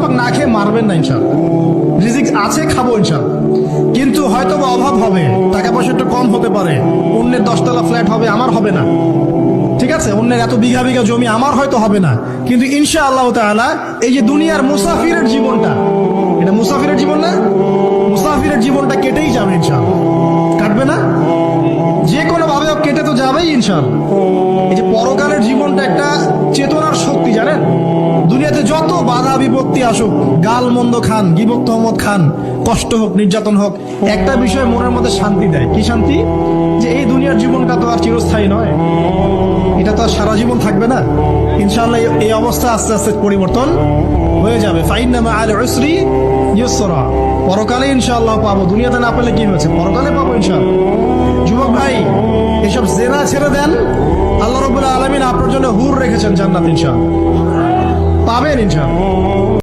আমাকে না খেয়ে মারবেন না ইনশাআল্লাহ। রিজিক আছে, খাবো ইনশাআল্লাহ, কিন্তু হয়তো বা অভাব হবে, টাকা পয়সা একটু কম হতে পারে, অন্যের 10 তলা ফ্ল্যাট হবে, আমার হবে না, ঠিক আছে, অন্যের এত বিঘা বিঘা জমি আমার হয়তো হবে না, কিন্তু ইনশাআল্লাহ তাআলা এই যে দুনিয়ার মুসাফিরের জীবনটা, এটা মুসাফিরের জীবন না, মুসাফিরের জীবনটা কেটেই যাবে ইনশাআল্লাহ। কাটবে না, যে কোনো ভাবে কেটে তো যাবেই ইনশাআল্লাহ। এই যে পরকালের জীবনটা একটা চেতনার শক্তি, জানেন, দুনিয়াতে যত বাধা বিপত্তি আসুক, গাল মন্দ খান, গীবত তহমত খান, কষ্ট হোক, নির্যাতন হোক, একটা বিষয় মনের মধ্যে শান্তি দেয়। কি শান্তি? যে এই দুনিয়ার জীবনটা তো আর চিরস্থায়ী নয়, এটা তো আর সারা জীবন থাকবে না। ইনশাআল্লাহ এই অবস্থা আস্তে আস্তে পরিবর্তন হয়ে যাবে। ফাইন্না মাআল উসরি ইউসরা, পরকালে ইনশাআল্লাহ পাবো, দুনিয়াতে না পেলে কি হয়েছে, পরকালে পাবো ইনশাআল্লাহ। যুবক ভাই, এসব জেনা ছেড়ে দেন, আল্লাহ রাব্বুল আলামিন আপনার জন্য হুর রেখেছেন জান্নাত, ইনশাআল্লাহ পাবেন ইনশাআল্লাহ।